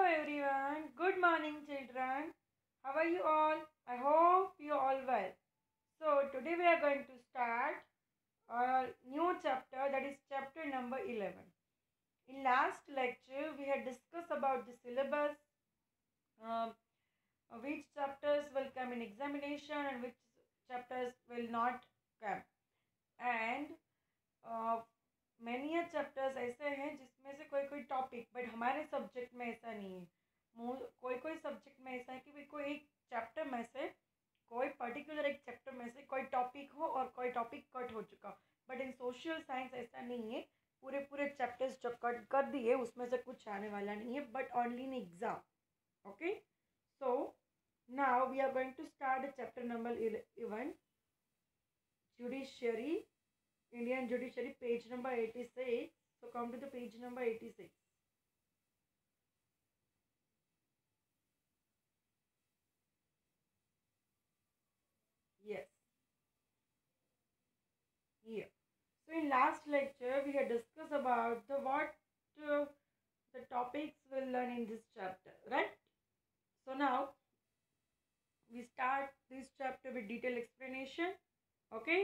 everyone. Good morning, children. How are you all? I hope you all well. So today we are going to start a new chapter, that is chapter number 11. In last lecture we had discussed about the syllabus, um, which chapters will come in examination and which chapters will not come. And uh, many chapters ऐसे हैं जिसमें से कोई कोई topic, but हमारे subject में ऐसा नहीं है। कोई कोई सब्जेक्ट में ऐसा है कि भाई कोई एक चैप्टर में से, कोई पर्टिकुलर एक चैप्टर में से कोई टॉपिक हो और कोई टॉपिक कट हो चुका। बट इन सोशल साइंस ऐसा नहीं है, पूरे पूरे चैप्टर्स जो कट कर दिए उसमें से कुछ आने वाला नहीं है, but only in exam. Okay, so now we are going to start chapter number 11, judiciary, Indian Judiciary, page number 86. So come to the page number 86. Yes. Here. So in last lecture we had discussed about the topics we'll learn in this chapter, right? So now we start this chapter with detailed explanation. Okay.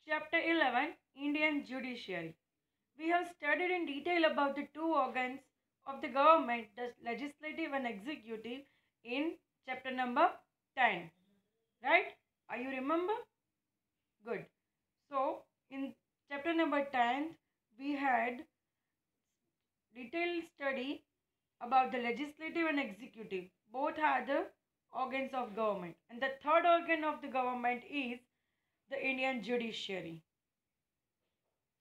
Chapter 11, Indian Judiciary. We have studied in detail about the two organs of the government, the legislative and executive, in chapter number 10. Right? Are you remember? Good. So, in chapter number 10, we had detailed study about the legislative and executive. Both are the organs of government. And the third organ of the government is the Indian Judiciary.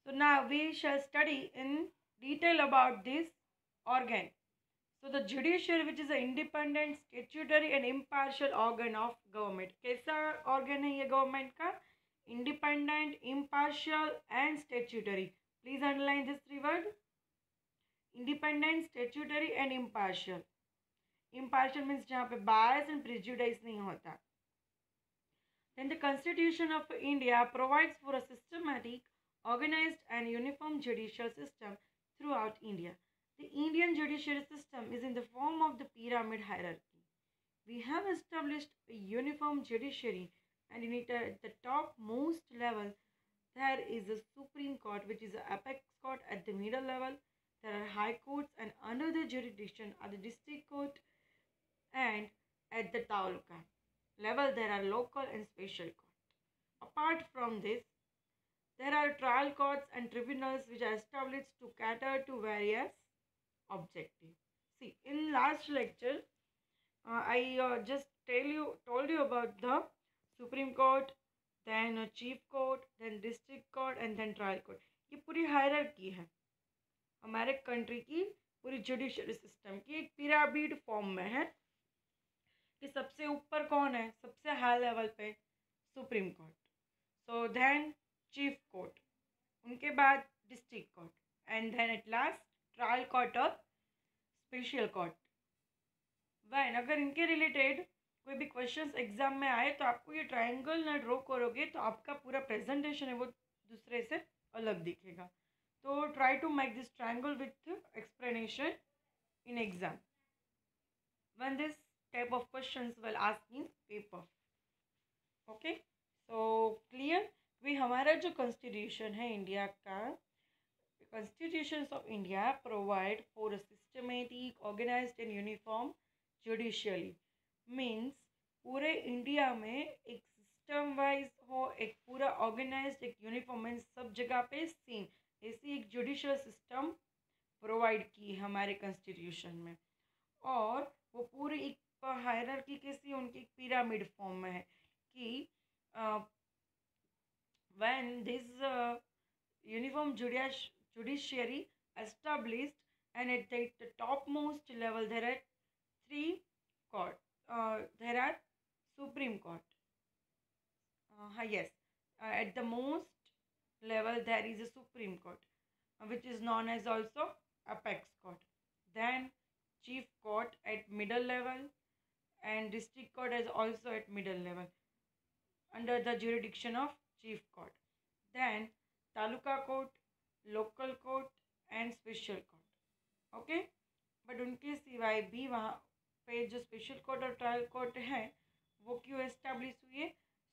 So now we shall study in detail about this organ. So the judiciary, which is an independent, statutory and impartial organ of government. कैसा organ है ये government का? Independent, impartial and statutory. Please underline this three word. Independent, statutory and impartial. Impartial means जहाँ पे bias and prejudice नहीं होता. Then the Constitution of India provides for a systematic, organized and uniform judicial system throughout India. The Indian judiciary system is in the form of the pyramid hierarchy. We have established a uniform judiciary, and in it at the topmost level there is a Supreme Court, which is the apex court. At the middle level there are high courts, and under the jurisdiction are the district court, and at the taluka level there are local and special court. Apart from this, there are trial courts and tribunals which are established to cater to various objectives. See, in last lecture, I just told you about the Supreme Court, then Chief Court, then District Court, and then Trial Court. ये पूरी hierarchy है हमारे country की, पूरी judiciary system की एक pyramid form में है कि सबसे ऊपर कौन है, सबसे हाई लेवल पे supreme court, so then chief court, उनके बाद district court, and then at last trial court और स्पेशल कोर्ट। वैन अगर इनके रिलेटेड कोई भी क्वेश्चंस एग्जाम में आए तो आपको ये ट्रायंगल ना ड्रॉ करोगे तो आपका पूरा प्रेजेंटेशन है वो दूसरे से अलग दिखेगा। तो try to make this triangle with explanation in exam when this type of questions will ask in paper. Okay, so clear? भी हमारा जो कॉन्स्टिट्यूशन है इंडिया का, constitutions of India provide for a systematic, organised and uniform judicially. Means पूरे India में एक system wise हो, एक पूरा ऑर्गेनाइज्ड, एक यूनिफॉर्म, मीन्स सब जगह पे सेम, ऐसी एक जुडिशियल सिस्टम प्रोवाइड की हमारे कॉन्स्टिट्यूशन में। और वो पूरी एक हायरार्की कैसी, उनकी एक पिरामिड फॉर्म में है कि when this uniform judiciary established, and at the topmost level there are three court, there are Supreme Court, yes, at the most level there is a Supreme Court, which is known as also apex court, then chief court at middle level, and district court is also at middle level under the jurisdiction of chief court, then taluka court, local court and special court. Okay, but उनके सिवाय भी वहाँ पे जो special court और trial court हैं वो क्यों एस्टेब्लिश हुए?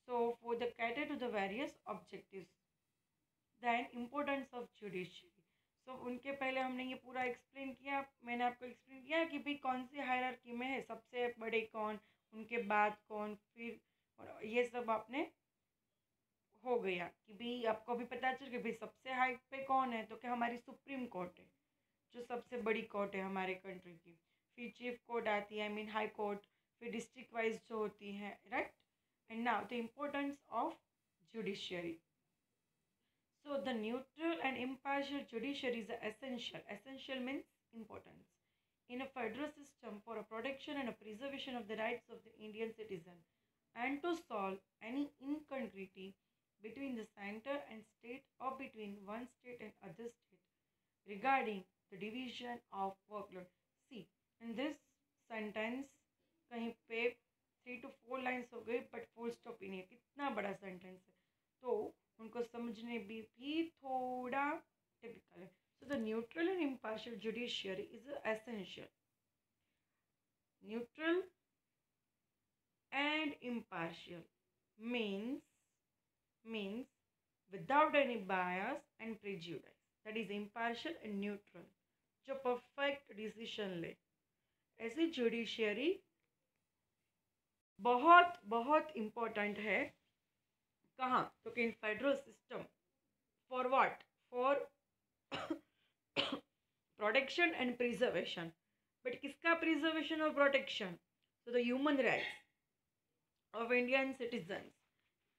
So for the cater to the various objectives. Then importance of judiciary. So उनके पहले हमने ये पूरा एक्सप्लेन किया, मैंने आपको एक्सप्लेन किया कि भाई कौन सी हायरार्की में है, सबसे बड़े कौन, उनके बाद कौन, फिर और ये सब आपने हो गया कि भाई आपको भी पता चल कि भाई सबसे हाई पे कौन है, तो क्या हमारी सुप्रीम कोर्ट है जो सबसे बड़ी कोर्ट है हमारे कंट्री की। फिर चीफ कोर्ट आती है, आई मीन हाई कोर्ट, फिर डिस्ट्रिक्ट वाइज जो होती है, right. And now the importance of judiciary. So the neutral and impartial judiciary is essential. Essential means importance in a federal system for a protection and a preservation of the rights of the Indian citizen, and to solve any incongruity between the center and state or between one state and other state regarding the division of workload. See, in this sentence कहीं पे 3 to 4 lines हो गई but full stop ही नहीं है, कितना बड़ा sentence है, तो उनको समझने भी थोड़ा टिपिकल है. So the neutral and impartial judiciary is essential. Neutral and impartial means without any bias and prejudice. That is impartial and neutral, जो परफेक्ट डिसीजन ले. ऐसी जुडिशियरी बहुत बहुत इम्पोर्टेंट है. कहाँ? तो कि इन federal system. For what? For protection and preservation. But किसका प्रिजर्वेशन और प्रोटेक्शन? तो the human rights of Indian citizens,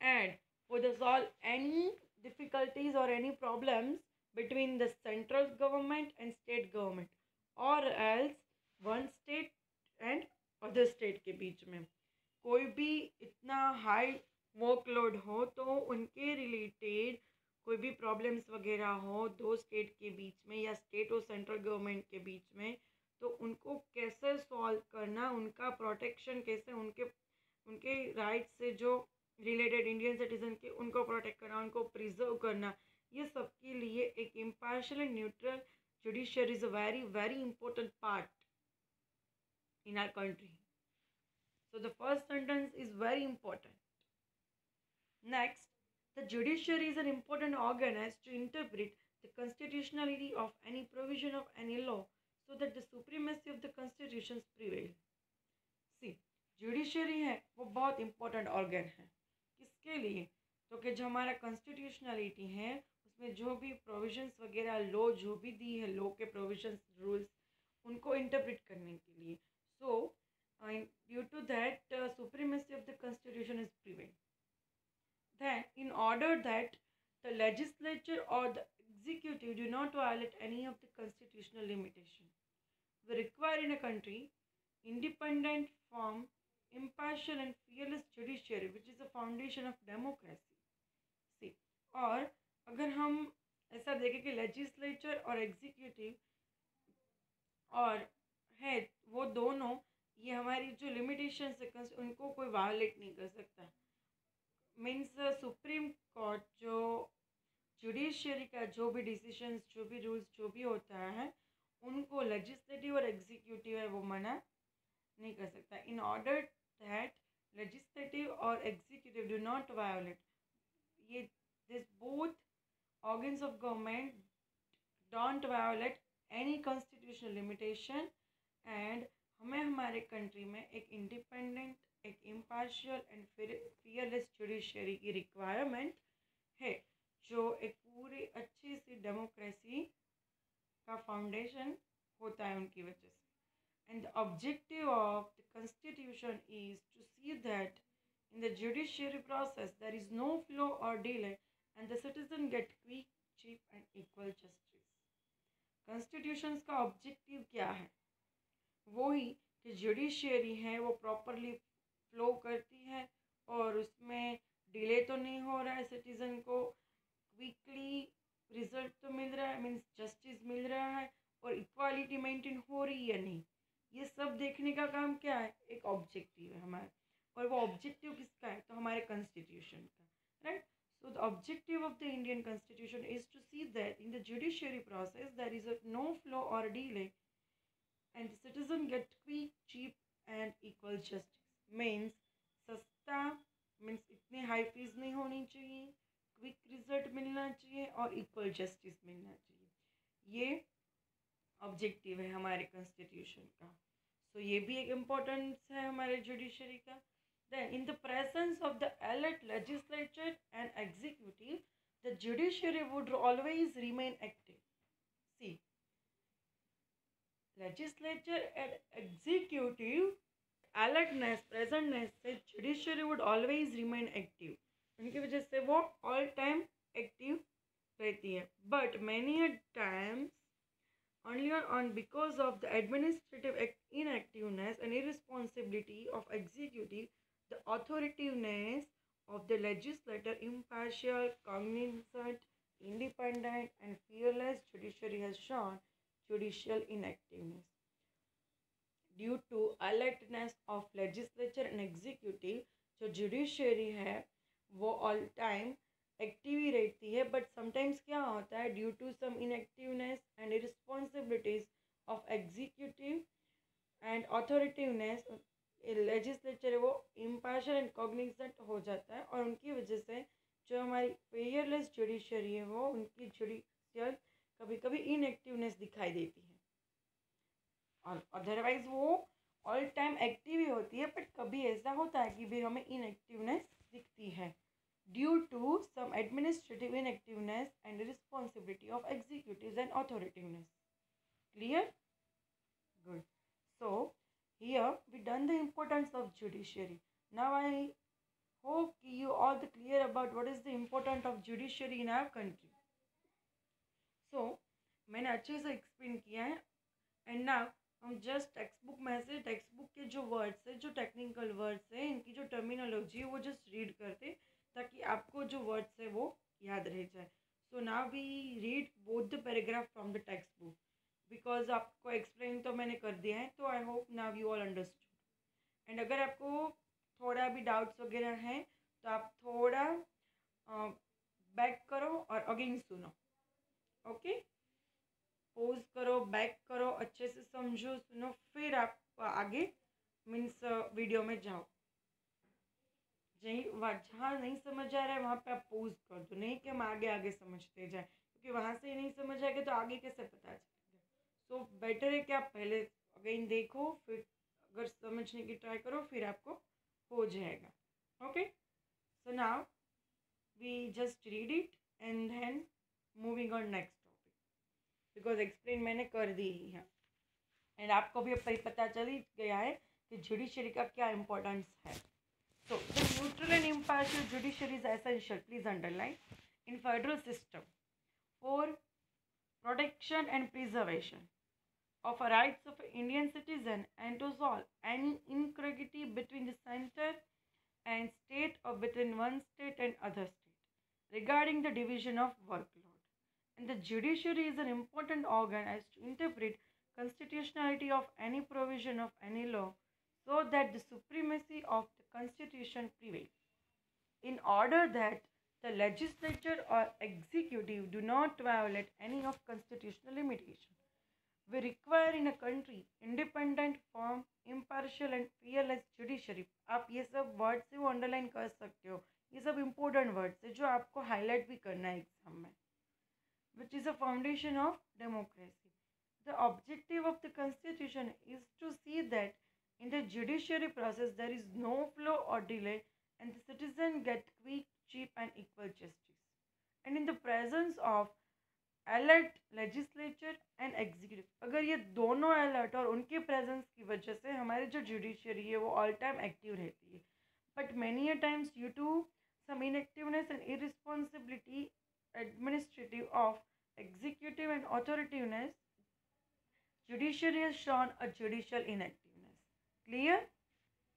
and for the solve any difficulties or any problems between the central government and state government, or else one state and other state के बीच में कोई भी इतना high workload हो तो उनके related कोई भी प्रॉब्लम्स वगैरह हो दो स्टेट के बीच में या स्टेट और सेंट्रल गवर्नमेंट के बीच में, तो उनको कैसे सॉल्व करना, उनका प्रोटेक्शन कैसे, उनके राइट्स से जो रिलेटेड इंडियन सिटीजन के उनको प्रोटेक्ट करना, उनको प्रिजर्व करना, ये सब के लिए एक impartial and neutral judiciary is a very very important part in our country. So the first sentence is very important. Next, the judiciary is an important organ as to interpret the constitutionality of any provision of any law so that the supremacy of the constitutions prevail. See, judiciary है वो बहुत important organ है. किसके लिए? तो कि जो हमारा कॉन्स्टिट्यूशनलिटी है उसमें जो भी प्रोविजंस वगैरह लॉ जो भी दी है, लॉ के प्रोविजंस रूल्स उनको इंटरप्रेट करने के लिए. So due to that supremacy of the constitution is prevent. Then, in order that the legislature or the executive do not violate any of the constitutional limitation, we require in a country independent, firm, impartial and fearless judiciary which is the foundation of democracy. See, और अगर हम ऐसा देखें कि legislature और executive और है वो दोनों, ये हमारी जो लिमिटेशंस है उनको कोई वायलेट नहीं कर सकता. मीन्स सुप्रीम कोर्ट जो जुडिशियरी का जो भी डिसीजंस, जो भी रूल्स, जो भी होता है उनको लेजिस्लेटिव और एग्जीक्यूटिव है वो मना नहीं कर सकता. इन ऑर्डर दैट लेजिस्लेटिव और एग्जीक्यूटिव डू नॉट वायोलेट, ये this both organs of government don't violet any constitutional limitation. And हमें हमारे कंट्री में एक इंडिपेंडेंट, एक इम्पार्शियल एंड फियरलेस जुडिशरी की रिक्वायरमेंट है जो एक पूरी अच्छी सी डेमोक्रेसी का फाउंडेशन होता है उनकी वजह से. And the objective of the constitution is to see that in the judiciary process there is no flaw or delay and the citizen get quick, cheap and equal justice. Constitutions का objective क्या है? वो ही कि judiciary है वो properly flow करती है और उसमें डिले तो नहीं हो रहा है, सिटीज़न को क्विकली रिजल्ट तो मिल रहा है, मीन्स जस्टिस मिल रहा है, और इक्वालिटी मेंटेन हो रही है नहीं, ये सब देखने का काम क्या है? एक ऑब्जेक्टिव है हमारा. और वो ऑब्जेक्टिव किसका है? तो हमारे कॉन्स्टिट्यूशन का, right. So the objective of the Indian constitution is to see that in the judiciary process there is no flaw और delay and the citizen get quick cheap and equal justice means सस्ता means इतनी high fees नहीं होनी चाहिए, quick result मिलना चाहिए और equal justice मिलना चाहिए। ये ऑब्जेक्टिव है हमारे कॉन्स्टिट्यूशन का। सो ये भी एक इम्पोर्टेंस है हमारे जुडिशरी का। Then in the presence of the elect legislature and executive, the judiciary would always remain active. See, legislature and executive alertness presentness से judiciary would always remain active, उनकी वजह से वो all time active रहती है। But many a times only on because of the administrative inactiveness and irresponsibility of executive, the authoritativeness of the legislator, impartial, cognizant, independent, and fearless judiciary has shown judicial inactiveness. Due to alertness of legislature and executive, जो judiciary है वो all time active ही रहती है, but sometimes क्या होता है due to some inactiveness and responsibilities of executive and authoritativeness, legislature वो impartial and cognizant हो जाता है, और उनकी वजह से जो हमारी फेयरलेस जुडिशरी है वो उनकी जुडिशियल कभी कभी इनएक्टिवनेस दिखाई देती है, और अदरवाइज वो ऑल टाइम एक्टिव ही होती है, बट कभी ऐसा होता है कि भी हमें इनएक्टिवनेस दिखती है due to some administrative inactiveness and responsibility of executives and authoritativeness. Clear? Good. So, here we done the importance of judiciary. Now I hope you all the clear about what is the importance of judiciary in our country. So, मैंने अच्छे से explain किया है, and now हम just text book में से text book के जो वर्ड्स है, जो टेक्निकल वर्ड्स है, इनकी जो टर्मिनोलॉजी है वो जस्ट रीड करते ताकि आपको जो वर्ड्स है वो याद रह जाए। So now we read both the paragraph from the text book, because आपको एक्सप्लेन तो मैंने कर दिया है, तो I hope now you all understood. And अगर आपको थोड़ा भी डाउट्स वगैरह हैं तो आप थोड़ा बैक करो और अगेन सुनो, ओके? पोज करो, बैक करो, अच्छे से समझो, सुनो, फिर आप आगे मीन्स वीडियो में जाओ। जहाँ नहीं समझ आ रहा है वहाँ पे आप पोज कर दो, नहीं कि हम आगे आगे समझते जाए, क्योंकि वहाँ से ही नहीं समझ आएगा तो आगे कैसे पता चलेगा। सो बेटर है कि आप पहले अगेन देखो, फिर अगर समझने की ट्राई करो, फिर आपको हो जाएगा। Okay, so now we just read it and then moving on next topic, because explain मैंने कर दी ही है, एंड आपको भी अब पता चल ही गया है कि जुडिशरी का क्या इम्पोर्टेंस है। So, the neutral and impartial judiciary is essential, please underline, in federal system for protection and preservation of the rights of Indian citizen and to solve any inequality between the center and state or between one state and other state regarding the division of workload. And the judiciary is an important organ as to interpret constitutionality of any provision of any law so that the supremacy of the constitution prevails. In order that the legislature or executive do not violate any of constitutional limitation, we require in a country independent, firm, impartial and fearless judiciary. आप ये सब word से वो underline कर सकते हो, ये सब इम्पोर्टेंट वर्ड्स है जो आपको हाईलाइट भी करना है एग्जाम में, which is a foundation of democracy. The objective of the constitution is to see that in the judiciary process there is no flaw or delay and the citizen get quick, cheap and equal justice. And in the presence of alert legislature and executive, अगर ये दोनों alert और उनके presence की वजह से हमारी जो judiciary है वो all time active रहती है, but many a times due to some inactiveness and irresponsibility administrative of executive and authoritativeness, judiciary has shown a judicial inactiveness. Clear?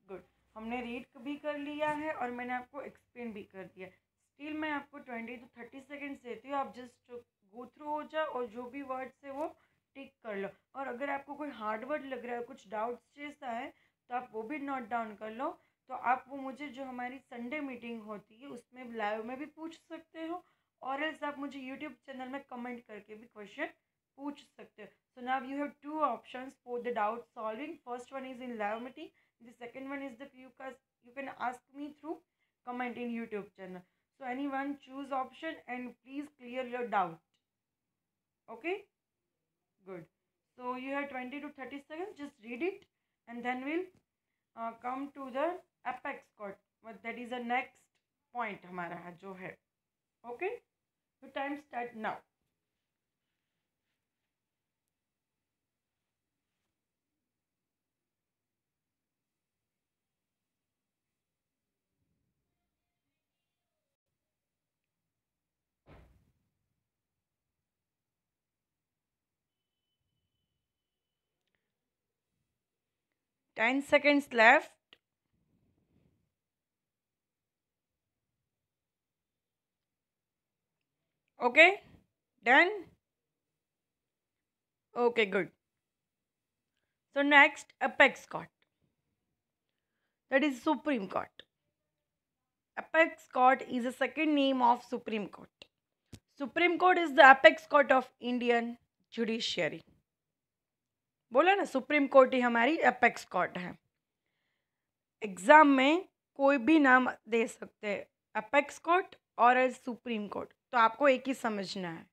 Good. हमने रीड भी कर लिया है और मैंने आपको एक्सप्लेन भी कर दिया। स्टिल मैं आपको 20 to 30 सेकेंड्स देती हूँ, आप जस्ट गो थ्रू हो जाओ और जो भी वर्ड्स है वो टिक कर लो, और अगर आपको कोई हार्ड वर्ड लग रहा है, कुछ डाउट्स जैसा है, तो आप वो भी नोट डाउन कर लो। तो आप वो मुझे जो हमारी संडे मीटिंग होती है उसमें लाइव में भी पूछ सकते हो, और एल्स आप मुझे यूट्यूब चैनल में कमेंट करके भी क्वेश्चन पूछ सकते हो। सो now you have two options for the doubt solving. First one is in Lavamati. The second one is the you can ask me through comment in YouTube channel. So anyone choose option and please clear your doubt. Okay, good. So you have 20 to 30 seconds. Just read it, and then we'll come to the apex court. But that is the next point हमारा जो है. Okay, so time start now. 10 seconds left. Okay, done. Okay, good. So next, apex court. That is Supreme Court. Apex Court is the second name of Supreme Court. Supreme Court is the apex court of Indian judiciary. बोला ना supreme court ही हमारी apex court है. Exam में कोई भी नाम दे सकते हैं, अपेक्स कोर्ट और सुप्रीम कोर्ट, तो आपको एक ही समझना है.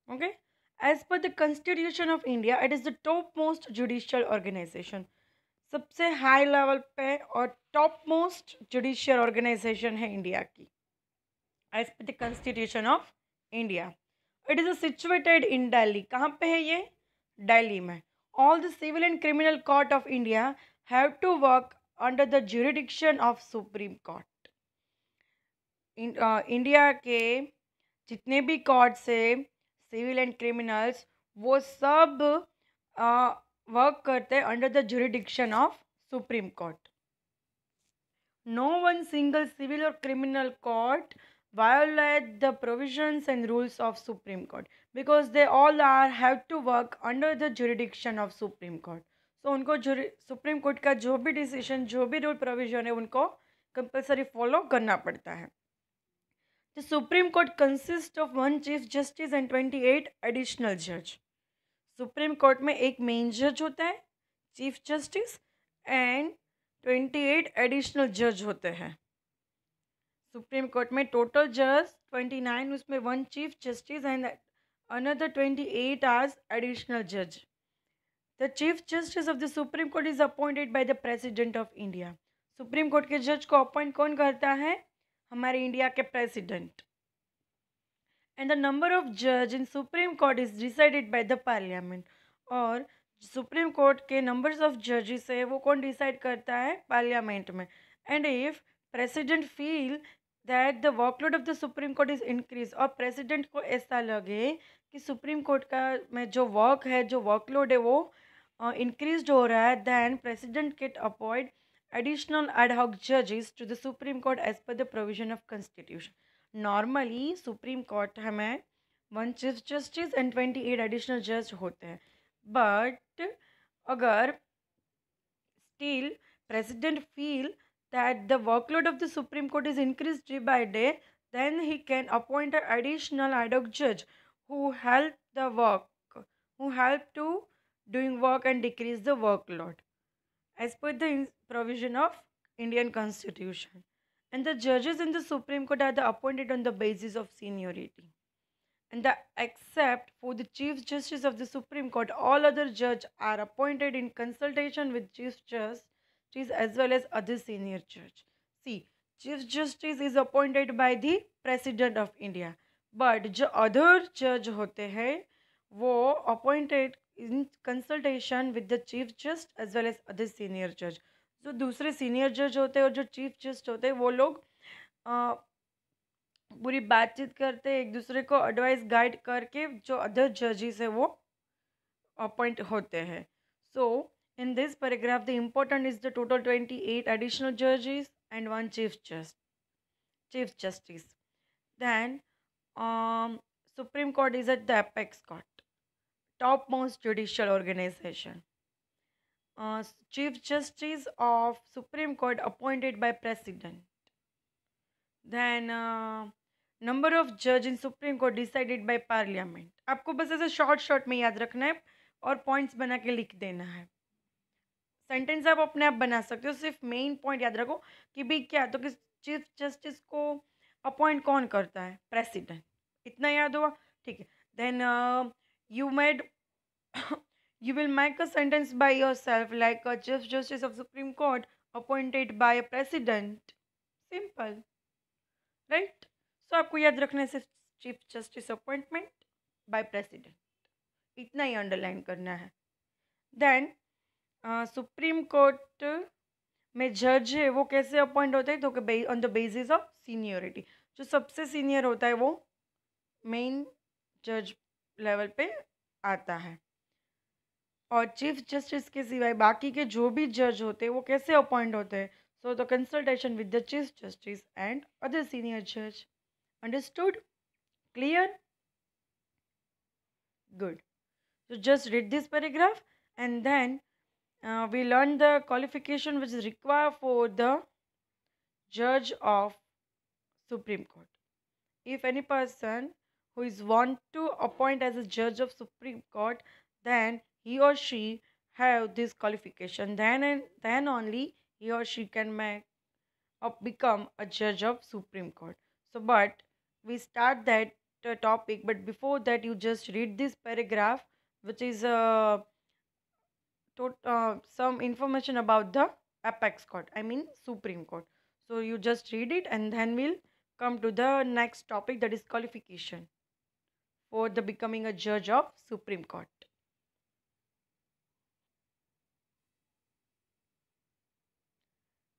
Okay, as per the constitution of India it is the top most judicial organisation. सबसे हाई लेवल पे और टॉप मोस्ट जुडिशियल ऑर्गेनाइजेशन है इंडिया की, as per the constitution of India. It is situated in Delhi. कहाँ पे है ये? दिल्ली में. All the civil and criminal court of India have to work under the jurisdiction of supreme court. India के जितने भी कोर्ट्स है सिविल एंड क्रिमिनल्स, वो सब वर्क करते हैं under the jurisdiction of supreme court. No one single civil और criminal court violate the provisions and rules of Supreme Court because they all have to work under the jurisdiction of Supreme Court. So उनको supreme court का जो भी decision, जो भी rule provision है, उनको compulsory follow करना पड़ता है. The Supreme Court consists of one Chief Justice and 28 additional judge. Supreme court में एक मेन जज होता है, चीफ जस्टिस, एंड 28 एडिशनल जज होते हैं. सुप्रीम कोर्ट में टोटल जज 29, उसमें one chief justice and another 28 as additional judge. The chief justice of the Supreme Court is appointed by the President of India. Supreme court के जज को appoint कौन करता है? हमारे इंडिया के president. And the number of जज in supreme court is decided by the parliament. और सुप्रीम कोर्ट के नंबर्स ऑफ जजेस है वो कौन डिसाइड करता है? पार्लियामेंट में. And if president feel that the workload of the supreme court is increase, और प्रेसिडेंट को ऐसा लगे कि सुप्रीम कोर्ट का में जो वर्क है, जो वर्कलोड है, वो इंक्रीज हो रहा है, then president can appoint additional ad hoc जजेस to the supreme court as per the provision of constitution. Normally supreme court हमें one chief justice and 28 additional जज होते हैं, बट अगर still president feel that the workload of the Supreme Court is increased day by day, then he can appoint an additional ad hoc judge who help the work, who help to doing work and decrease the workload as per the provision of Indian Constitution. And the judges in the Supreme Court are appointed on the basis of seniority. And except for the Chief Justice of the Supreme Court, all other judges are appointed in consultation with Chief Justice as well as other senior judge. See, Chief Justice is appointed by the President of India, but जो other judge होते हैं वो appointed in consultation with the Chief Justice as well as other senior judge. जो दूसरे senior judge होते हैं और जो Chief Justice होते हैं वो लोग पूरी बातचीत करते हैं, एक दूसरे को एडवाइस गाइड करके जो अदर जजेस है वो अपॉइंट होते हैं. सो in this paragraph, the important is the total 28 additional judges and one chief justice. Then, Supreme Court is at the apex court, topmost judicial organization. Chief Justice of Supreme Court appointed by President. Then, number of judge in Supreme Court decided by Parliament. आपको बस ऐसे short में याद रखना है, और points बना के लिख देना है। सेंटेंस आप अपने आप बना सकते हो, सिर्फ मेन पॉइंट याद रखो कि भाई क्या तो कि चीफ जस्टिस को अपॉइंट कौन करता है, प्रेसिडेंट। इतना याद हुआ, ठीक है। Then you made you will make a sentence by yourself like a chief justice of supreme court appointed by a president, simple, right? So आपको याद रखने से chief justice appointment by president, इतना ही अंडरलाइन करना है। देन सुप्रीम कोर्ट में जज है वो कैसे अपॉइंट होते हैं, तो on the basis of seniority. जो सबसे सीनियर होता है वो मेन जज लेवल पे आता है। और चीफ जस्टिस के सिवाय बाकी के जो भी जज होते हैं वो कैसे अपॉइंट होते हैं, so the consultation with the chief justice and other senior जज। Understood? Clear? Good. So just read this paragraph and then we learn the qualification which is required for the judge of Supreme Court. If any person who is want to appoint as a judge of Supreme Court, then he or she have this qualification. Then only he or she can become a judge of Supreme Court. So, but we start that topic. But before that, you just read this paragraph, which is some information about the apex court, I mean Supreme Court. So you just read it and then we'll come to the next topic, that is qualification for the becoming a judge of Supreme Court.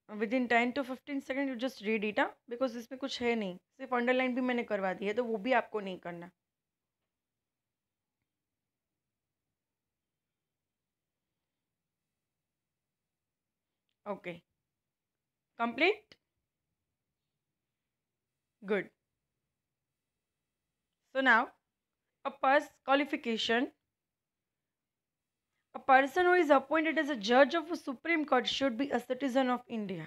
Within 10 to 15 seconds you just read it, because इसमें कुछ है नहीं, सिर्फ underline भी मैंने करवा दी है, तो वो भी आपको नहीं करना। Okay, complete? Good. So now a qualification. A person who is appointed as a judge of a Supreme Court should be a citizen of India.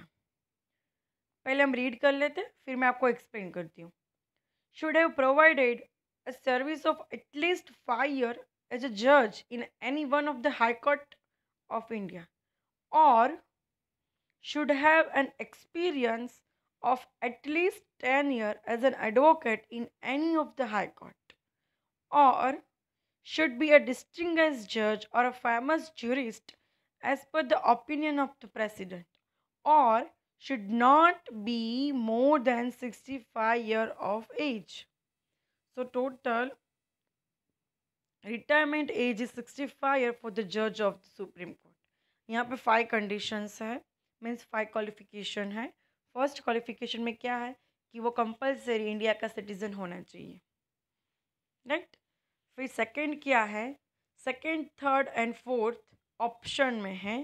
पहले हम रीड कर लेते हैं, फिर मैं आपको एक्सप्लेन करती हूँ। Should have provided a service of at least 5 years as a judge in any one of the High Court of India, or should have an experience of at least 10 years as an advocate in any of the High Court, or should be a distinguished judge or a famous jurist as per the opinion of the president, or should not be more than 65 years of age. So total retirement age is 65 years for the judge of the Supreme Court. यहाँ पे 5 conditions है, means 5 qualification है। First qualification में क्या है कि वो compulsory India का सिटीजन होना चाहिए, राइट? फिर सेकंड क्या है, second third and fourth option में है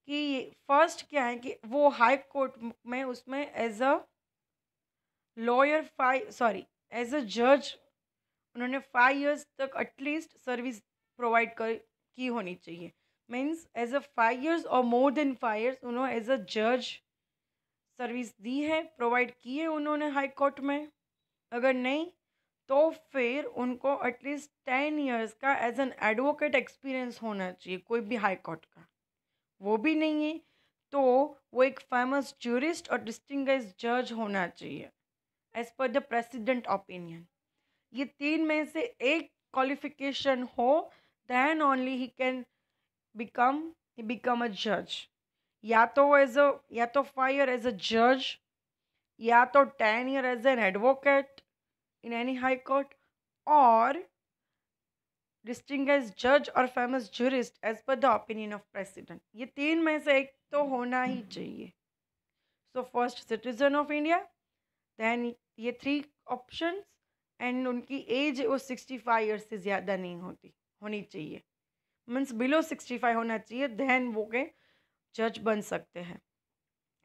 कि फर्स्ट क्या है कि वो हाई कोर्ट में उसमें as a lawyer as a जज उन्होंने 5 years तक एटलीस्ट सर्विस प्रोवाइड की होनी चाहिए। मीन्स एज अ 5 years और मोर देन 5 years उन्होंने एज अ जज सर्विस दी है, प्रोवाइड की है उन्होंने हाई कोर्ट में। अगर नहीं तो फिर उनको एटलीस्ट 10 years का एज एन एडवोकेट एक्सपीरियंस होना चाहिए कोई भी हाई कोर्ट का। वो भी नहीं है तो वो एक फेमस जूरिस्ट और डिस्टिंग्विश्ड जज होना चाहिए as per the president opinion. ये 3 में से एक क्वालिफिकेशन हो, then only he can become a जज। या तो 5 years एज अ जज, या तो 10 years as an advocate in any high court, or distinguished judge or famous jurist as per the opinion of president। ये 3 में से एक तो होना ही चाहिए। So first citizen of India, then ये 3 options, and उनकी एज वो 65 years से ज़्यादा नहीं होनी चाहिए, मीन्स बिलो 65 होना चाहिए, then वो के जज बन सकते हैं।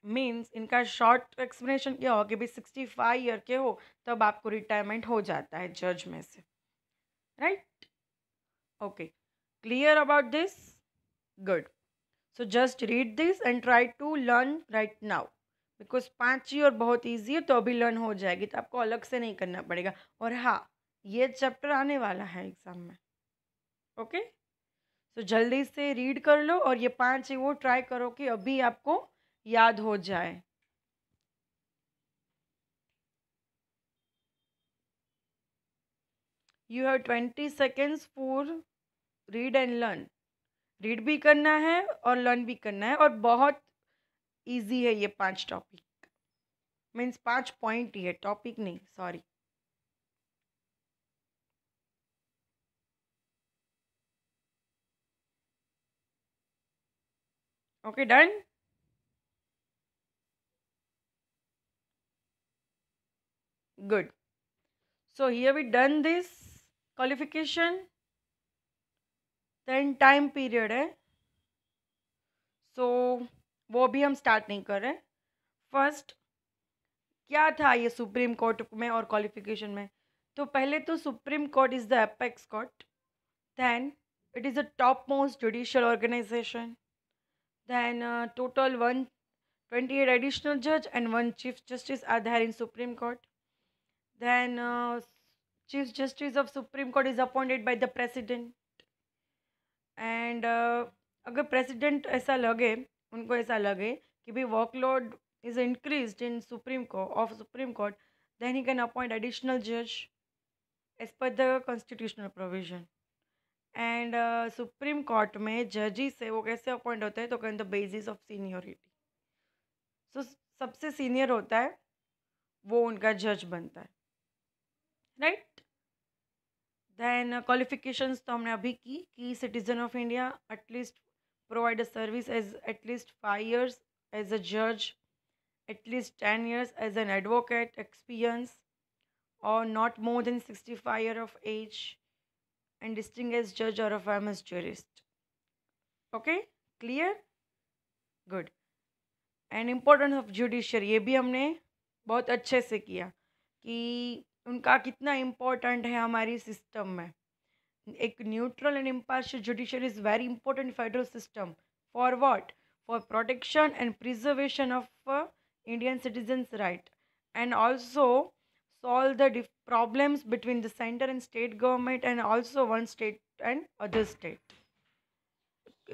मीन्स इनका शॉर्ट एक्सप्लेनेशन क्या हो कि भाई 65 year के हो तब आपको रिटायरमेंट हो जाता है जज में से, right? Okay, clear about this? Good. So just read this and try to learn right now, because 5 year बहुत ईजी है तो अभी लर्न हो जाएगी, तो आपको अलग से नहीं करना पड़ेगा। और हाँ, ये चैप्टर आने वाला है एग्जाम में, ओके? सो जल्दी से रीड कर लो और ये 5 है वो ट्राई करो कि अभी आपको याद हो जाए. You have 20 seconds for read and learn. Read भी करना है और लर्न भी करना है, और बहुत इजी है ये 5 टॉपिक. मीन्स 5 पॉइंट ही है, टॉपिक नहीं, sorry. Okay, done. Good. So here we done this qualification. Then time period है, सो वो भी हम स्टार्ट नहीं कर रहे. फर्स्ट क्या था ये सुप्रीम कोर्ट में और क्वालिफिकेशन में. तो पहले तो supreme court is the apex court. Then it is a topmost judicial organization. Then total 128 additional judge and one chief justice are there in Supreme Court. Then chief justice of Supreme Court is appointed by the president. And अगर president ऐसा लगे, उनको ऐसा लगे कि भाई workload is increased in Supreme Court of Supreme Court, then he can appoint additional judge as per the constitutional provision. And supreme court में जजिस है वो कैसे अपॉइंट होते हैं, तो can the basis of seniority. So सबसे सीनियर होता है वो उनका जज बनता है, राइट. देन क्वालिफिकेशंस तो हमने अभी की कि citizen of India at least provide a service as at least 5 years as a जज, at least 10 years as an advocate experience, और not more than 65 years of age, and distinguished judge or a famous jurist. Okay, clear? Good. And importance of judiciary, ये भी हमने बहुत अच्छे से किया कि उनका कितना इम्पोर्टेंट है हमारी सिस्टम में. एक neutral and impartial judiciary is very important federal system. For what? For protection and preservation of Indian citizens right, and also solve the problems between the center and state government, and also one state and other state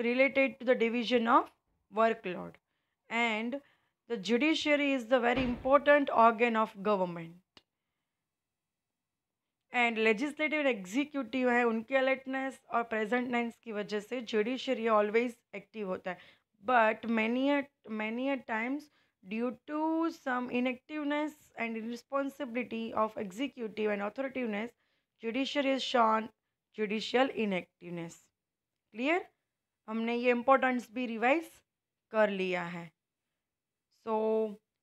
related to the division of workload. And the judiciary is the very important organ of government. And legislative and executive है, उनके alertness और प्रेजेंटनेस की वजह से judiciary always active होता है. But many a times due to some inactiveness and irresponsibility of executive and authoritativeness, judiciary is shown judicial inactiveness. Clear? हमने ये इम्पोर्टेंस भी रिवाइज कर लिया है. सो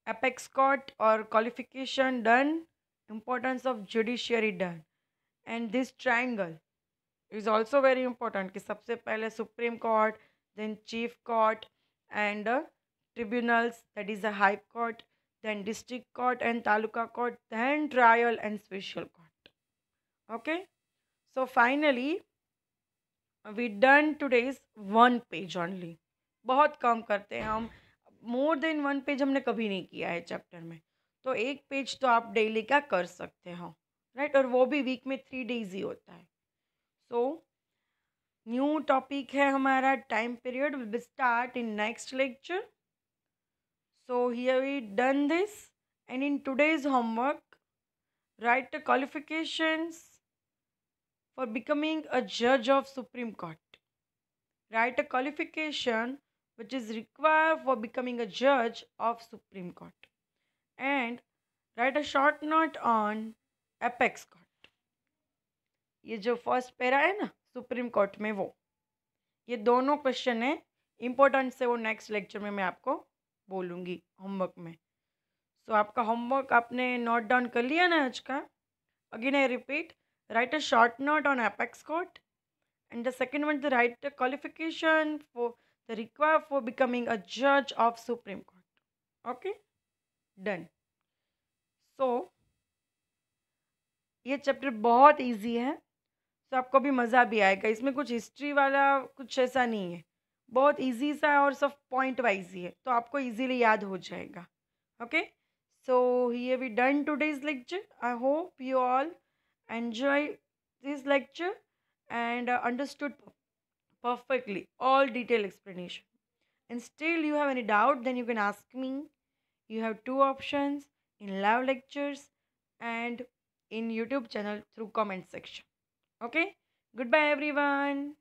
एपेक्स कोर्ट और qualification done, importance of judiciary done, and this triangle is also very important कि सबसे पहले supreme court, then chief court and tribunals, that is a high court, then district court and taluka court, then trial and special court. Okay, so finally we done today's one page only. बहुत कम करते हैं हम, more than 1 page हमने कभी नहीं किया है chapter में. तो 1 पेज तो आप डेली का कर सकते हो, राइट. और वो भी वीक में 3 days ही होता है. सो न्यू टॉपिक है हमारा time period, will be start in next lecture. So here we done this, and in today's homework write the qualifications for becoming a जज of supreme court. Write a qualification which is required for becoming a judge of Supreme Court, and write a short note on apex court. ये जो first para है ना supreme court में, वो ये दोनों question है इम्पोर्टेंट से, वो नेक्स्ट लेक्चर में मैं आपको बोलूँगी होमवर्क में. सो आपका होमवर्क आपने नोट डाउन कर लिया ना आज का. Again I repeat, right a short note on apex court. And the second one, to write the qualification for the required for becoming a judge of Supreme Court. Okay, done. So ये chapter बहुत easy है, तो आपको भी मज़ा भी आएगा. इसमें कुछ हिस्ट्री वाला कुछ ऐसा नहीं है, बहुत इजी सा है और सब पॉइंट वाइज ही है, तो आपको इजीली याद हो जाएगा. Okay, so here we done today's lecture. I hope you all enjoy this lecture and understood perfectly, all detailed explanation. And still you have any doubt, then you can ask me. You have two options in live lectures and in YouTube channel through comment section. Okay? Goodbye everyone.